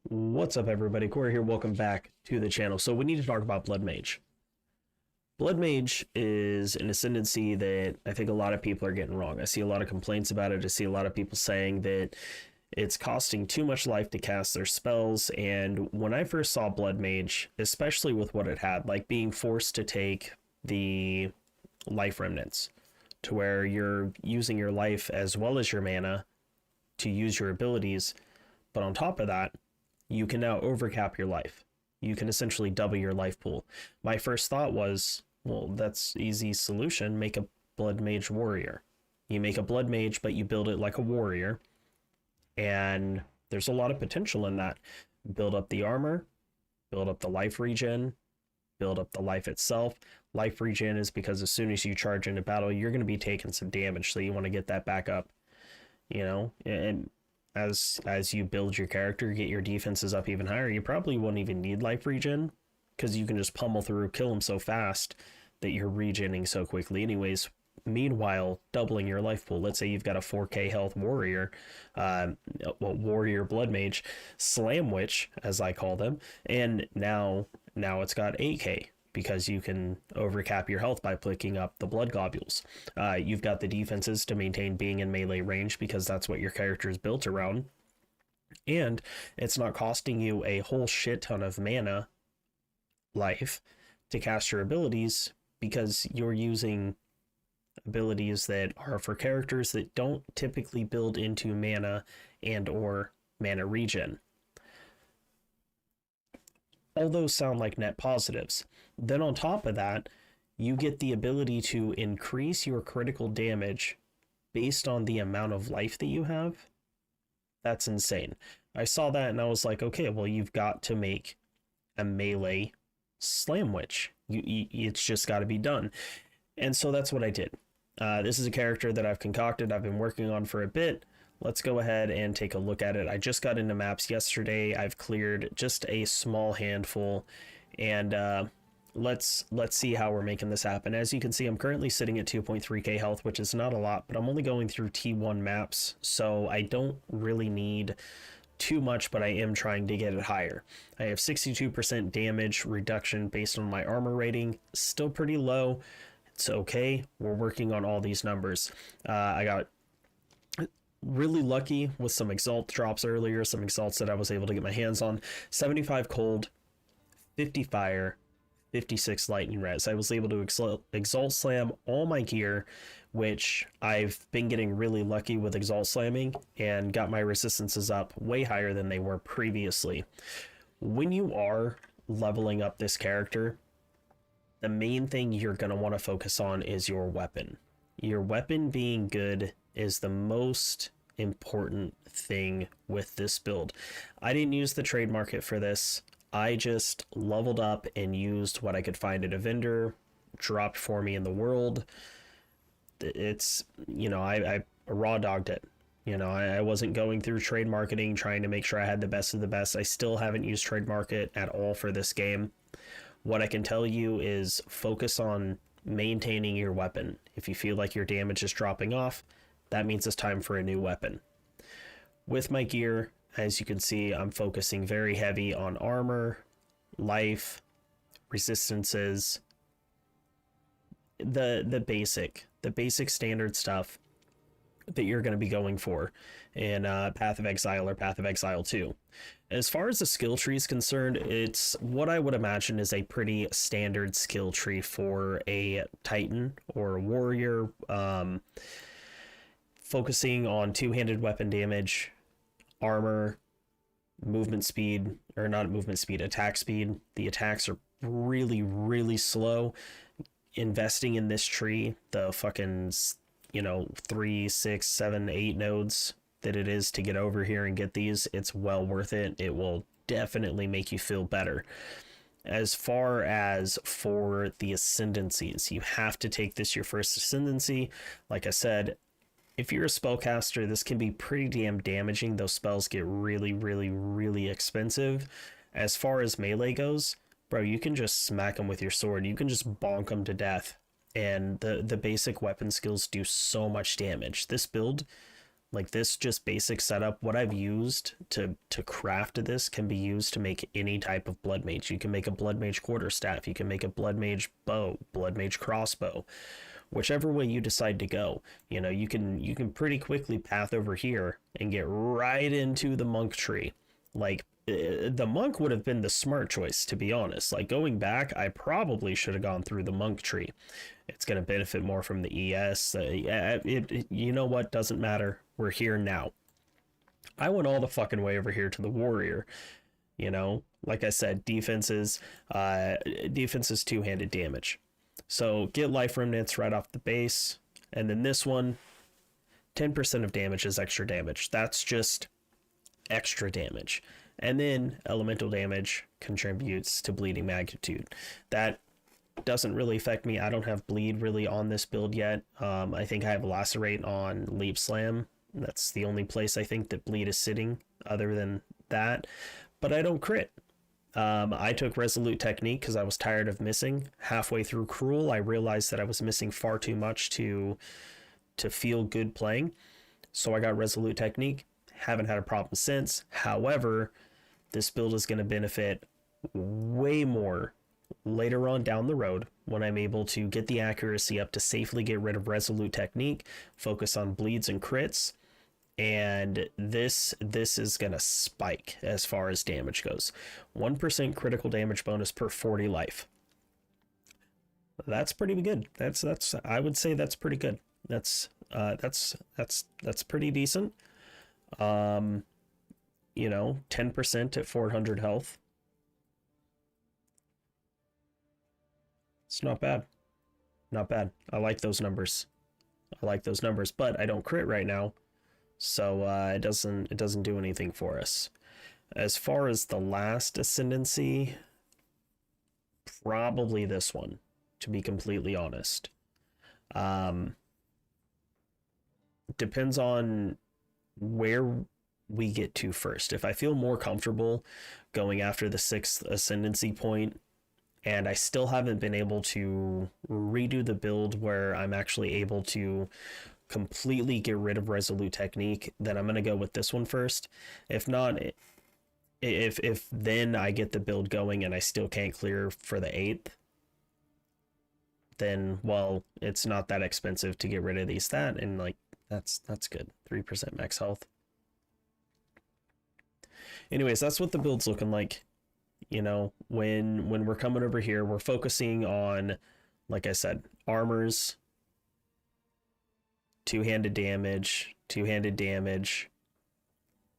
What's up, everybody? Corey here. Welcome back to the channel. So we need to talk about Blood Mage. Blood Mage is an ascendancy that I think a lot of people are getting wrong. I see a lot of complaints about it. I see a lot of people saying that it's costing too much life to cast their spells. And when I first saw Blood Mage, especially with what it had, like being forced to take the life remnants, to where you're using your life as well as your mana to use your abilities, but on top of that, you can now overcap your life. You can essentially double your life pool. My first thought was, well, that's easy solution. Make a Blood Mage warrior. You make a Blood Mage, but you build it like a warrior. And there's a lot of potential in that. Build up the armor, build up the life regen, build up the life itself. Life regen is because as soon as you charge into battle, you're going to be taking some damage, so you want to get that back up, you know? And as you build your character, get your defenses up even higher, you probably won't even need life regen, because you can just pummel through, kill them so fast that you're regenning so quickly anyways. Meanwhile, doubling your life pool. Let's say you've got a 4k health warrior, warrior blood mage, slam witch, as I call them, and now it's got 8k, because you can overcap your health by picking up the blood globules. You've got the defenses to maintain being in melee range, because that's what your character is built around. And it's not costing you a whole shit ton of mana life to cast your abilities, because you're using abilities that are for characters that don't typically build into mana and or mana regen. All those sound like net positives. Then on top of that, you get the ability to increase your critical damage based on the amount of life that you have. That's insane. I saw that and I was like, okay, well, you've got to make a melee slam witch. It's just got to be done. And so that's what I did. This is a character that I've concocted, I've been working on for a bit. Let's go ahead and take a look at it. I just got into maps yesterday. I've cleared just a small handful, and let's see how we're making this happen. As you can see, I'm currently sitting at 2.3k health, which is not a lot, but I'm only going through T1 maps, so I don't really need too much, but I am trying to get it higher. I have 62% damage reduction based on my armor rating. Still pretty low. It's okay. We're working on all these numbers. I got really lucky with some exalt drops earlier, some exalts that I was able to get my hands on. 75 cold, 50 fire, 56 lightning res. I was able to exalt slam all my gear, which I've been getting really lucky with exalt slamming, and got my resistances up way higher than they were previously. When you are leveling up this character, the main thing you're going to want to focus on is your weapon. Your weapon being good is the most important thing with this build. I didn't use the trade market for this. I just leveled up and used what I could find at a vendor, dropped for me in the world. It's, you know, I raw dogged it. You know, I wasn't going through trade marketing trying to make sure I had the best of the best. I still haven't used trade market at all for this game. What I can tell you is focus on maintaining your weapon. If you feel like your damage is dropping off, that means it's time for a new weapon. With my gear, as you can see, I'm focusing very heavy on armor, life, resistances, the basic standard stuff that you're going to be going for in Path of Exile or Path of Exile 2. As far as the skill tree is concerned, it's what I would imagine is a pretty standard skill tree for a Titan or a warrior, focusing on two-handed weapon damage, armor, movement speed, or not movement speed, attack speed. The attacks are really, really slow. Investing in this tree, the fucking, you know, 3, 6, 7, 8 nodes that it is to get over here and get these, it's well worth it. It will definitely make you feel better. As far as for the ascendancies, you have to take this your first ascendancy. Like I said, if you're a spellcaster, this can be pretty damn damaging. Those spells get really, really, really expensive. As far as melee goes, bro, you can just smack them with your sword. You can just bonk them to death. And the basic weapon skills do so much damage. This build, Like this just basic setup, what I've used to craft this can be used to make any type of blood mage. You can make a blood mage quarterstaff, you can make a blood mage bow, blood mage crossbow, whichever way you decide to go. You know, you can pretty quickly path over here and get right into the monk tree. Like the monk would have been the smart choice, to be honest. Like going back, I probably should have gone through the monk tree. It's going to benefit more from the ES. You know what? Doesn't matter. We're here now. I went all the fucking way over here to the warrior. You know, like I said, defense is two-handed damage. So get life remnants right off the base. And then this one, 10% of damage is extra damage. That's just extra damage. And then elemental damage contributes to bleeding magnitude. That doesn't really affect me. I don't have bleed really on this build yet. I think I have lacerate on leap slam. That's the only place I think that bleed is sitting other than that. But I don't crit. I took resolute technique because I was tired of missing. Halfway through cruel, I realized that I was missing far too much to feel good playing. So I got resolute technique. Haven't had a problem since. However, this build is going to benefit way more later on down the road when I'm able to get the accuracy up to safely get rid of resolute technique, focus on bleeds and crits, and this is going to spike as far as damage goes. 1% critical damage bonus per 40 life. That's pretty good. That's I would say that's pretty good. That's pretty decent. You know, 10% at 400 health. It's not bad. Not bad. I like those numbers. But I don't crit right now. So it doesn't do anything for us. As far as the last ascendancy, probably this one, to be completely honest. Depends on where we get to first. If I feel more comfortable going after the 6th ascendancy point, and I still haven't been able to redo the build where I'm actually able to completely get rid of resolute technique, then I'm going to go with this one first. If not, if then I get the build going and I still can't clear for the 8th, then, well, it's not that expensive to get rid of these and like that's good. 3% max health. Anyways, that's what the build's looking like. You know, when we're coming over here, we're focusing on, like I said, armors, two-handed damage.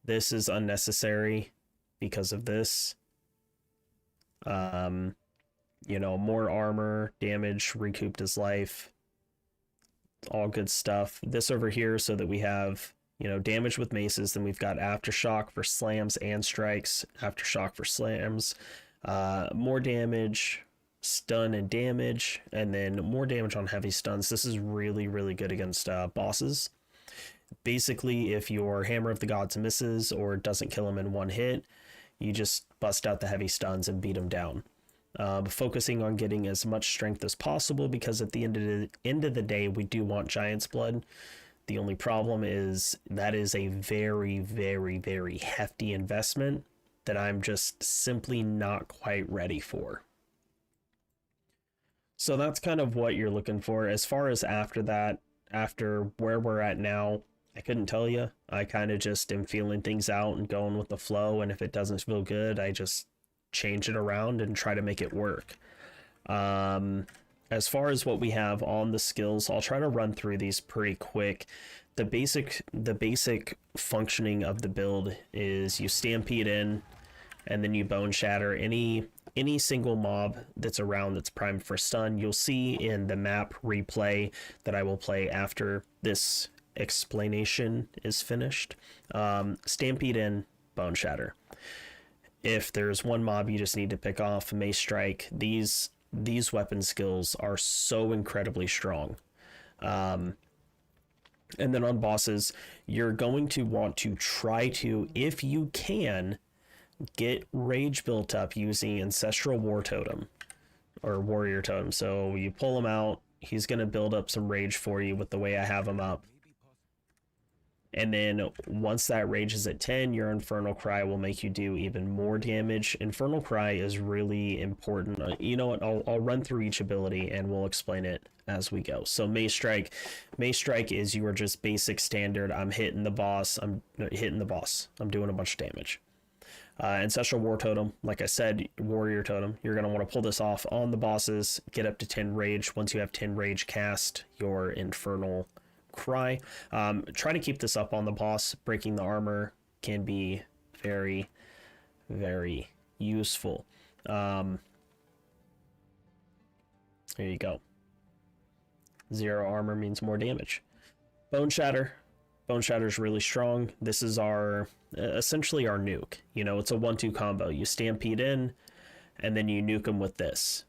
This is unnecessary because of this. You know, more armor, damage, recouped his life. All good stuff. This over here so that we have, you know, damage with maces. Then we've got aftershock for slams and strikes. Aftershock for slams. More damage, stun and damage, and then more damage on heavy stuns. This is really, really good against bosses. Basically, if your Hammer of the Gods misses or doesn't kill him in one hit, you just bust out the heavy stuns and beat him down. Focusing on getting as much strength as possible, because at the end of the day, we do want Giant's Blood. The only problem is that is a very, very, very hefty investment that I'm just simply not quite ready for. So that's kind of what you're looking for. As far as after that, after where we're at now, I couldn't tell you. I kind of just am feeling things out and going with the flow, and if it doesn't feel good, I just change it around and try to make it work. As far as what we have on the skills, I'll try to run through these pretty quick. The basic functioning of the build is you stampede in, and then you bone shatter any single mob that's around that's primed for stun. You'll see in the map replay that I will play after this explanation is finished. Stampede in, bone shatter. If there's one mob you just need to pick off, Mace Strike. These weapon skills are so incredibly strong. And then on bosses, you're going to want to try to, if you can, get rage built up using Ancestral War Totem or Warrior Totem. So you pull him out, he's going to build up some rage for you with the way I have him up. And then once that rage is at 10, your Infernal Cry will make you do even more damage. Infernal Cry is really important. You know what? I'll run through each ability and we'll explain it as we go. So Mace Strike. Mace Strike is your just basic standard. I'm hitting the boss. I'm doing a bunch of damage. Ancestral War Totem, like I said, Warrior Totem. You're going to want to pull this off on the bosses. Get up to 10 rage. Once you have 10 rage, cast your Infernal Cry. Try to keep this up on the boss. Breaking the armor can be very, very useful. There you go. 0 armor means more damage. Bone Shatter. Bone Shatter is really strong. This is our essentially our nuke. You know, it's a 1-2 combo. You stampede in, and then you nuke them with this.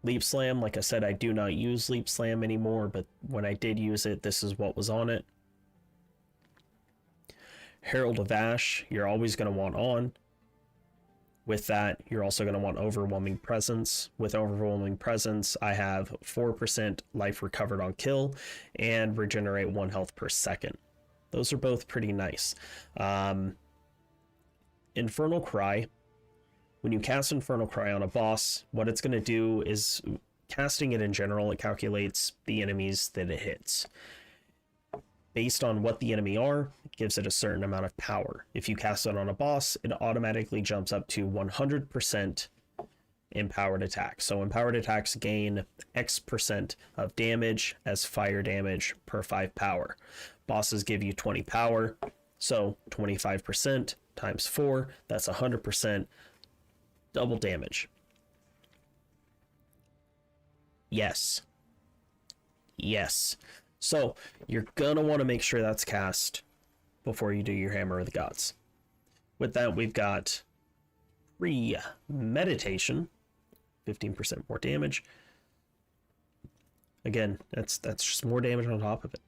Leap Slam, like I said, I do not use Leap Slam anymore, but when I did use it, this is what was on it. Herald of Ash, you're always going to want on. With that, you're also going to want Overwhelming Presence. With Overwhelming Presence, I have 4% life recovered on kill and regenerate 1 health per second. Those are both pretty nice. Infernal Cry. When you cast Infernal Cry on a boss, what it's going to do is, casting it in general, it calculates the enemies that it hits. Based on what the enemy are, it gives it a certain amount of power. If you cast it on a boss, it automatically jumps up to 100% empowered attacks. So empowered attacks gain X% of damage as fire damage per 5 power. Bosses give you 20 power, so 25% times 4, that's 100%, double damage. Yes. Yes. So you're gonna want to make sure that's cast before you do your Hammer of the Gods. With that, we've got Premeditation, 15% more damage. Again, that's just more damage on top of it.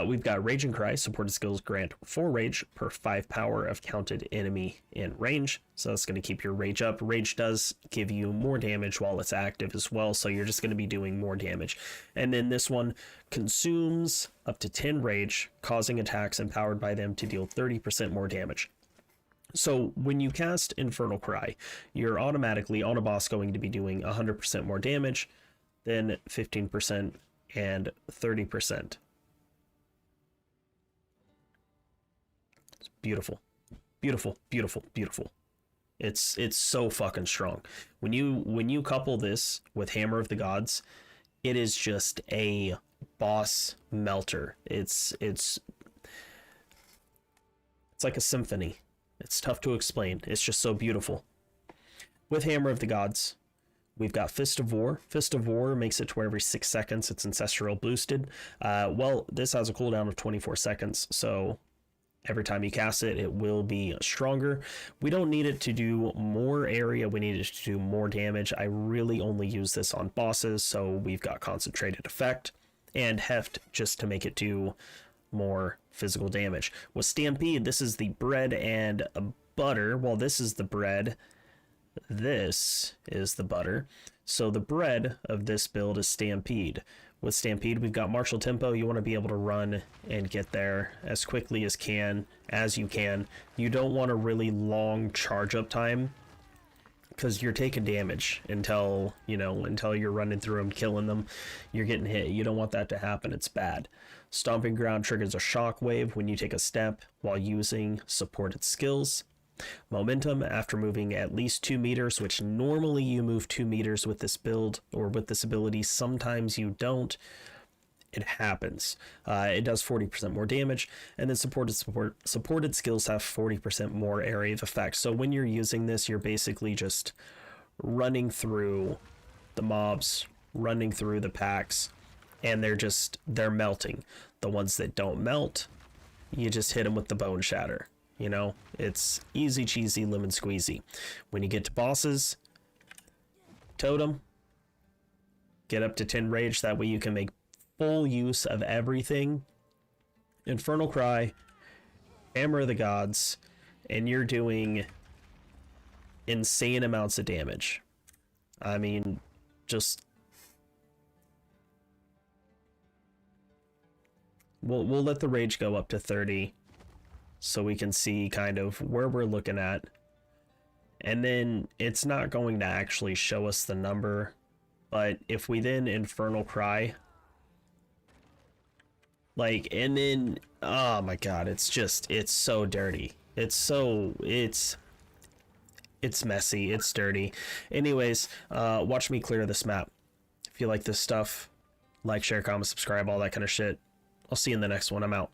We've got Rage and Cry. Supported skills grant 4 rage per 5 power of counted enemy in range. So that's going to keep your rage up. Rage does give you more damage while it's active as well, so you're just going to be doing more damage. And then this one consumes up to 10 rage, causing attacks empowered by them to deal 30% more damage. So when you cast Infernal Cry, you're automatically on a boss going to be doing 100% more damage, then 15% and 30%. It's beautiful. Beautiful, beautiful, beautiful. It's so fucking strong. When you couple this with Hammer of the Gods, it is just a boss melter. It's like a symphony. It's tough to explain. It's just so beautiful. With Hammer of the Gods, we've got Fist of War. Fist of War makes it to where every 6 seconds it's ancestral boosted. Well, this has a cooldown of 24 seconds, so every time you cast it, it will be stronger. We don't need it to do more area. We need it to do more damage. I really only use this on bosses, so we've got Concentrated Effect and Heft just to make it do more physical damage. With Stampede, this is the bread and butter. Well, this is the bread. This is the butter. So the bread of this build is Stampede. With Stampede, we've got Martial Tempo. You want to be able to run and get there as quickly as you can. You don't want a really long charge up time because you're taking damage until you're running through them, killing them. You're getting hit. You don't want that to happen. It's bad. Stomping Ground triggers a shockwave when you take a step while using supported skills. Momentum, after moving at least 2 meters, which normally you move 2 meters with this build or with this ability. Sometimes you don't. It happens. It does 40% more damage, and then supported skills have 40% more area of effect. So when you're using this, you're basically just running through the mobs, running through the packs, and they're melting. The ones that don't melt, you just hit them with the Bone Shatter. You know, it's easy cheesy lemon squeezy. When you get to bosses, Totem, get up to 10 rage. That way you can make full use of everything. Infernal Cry, Hammer of the Gods, and you're doing insane amounts of damage. I mean, just We'll let the rage go up to 30 so we can see kind of where we're looking at. And then it's not going to actually show us the number, but if we then Infernal Cry, like, and then, oh my god, it's so dirty. It's messy, it's dirty. Anyways, watch me clear this map. If you like this stuff, like, share, comment, subscribe, all that kind of shit. I'll see you in the next one. I'm out.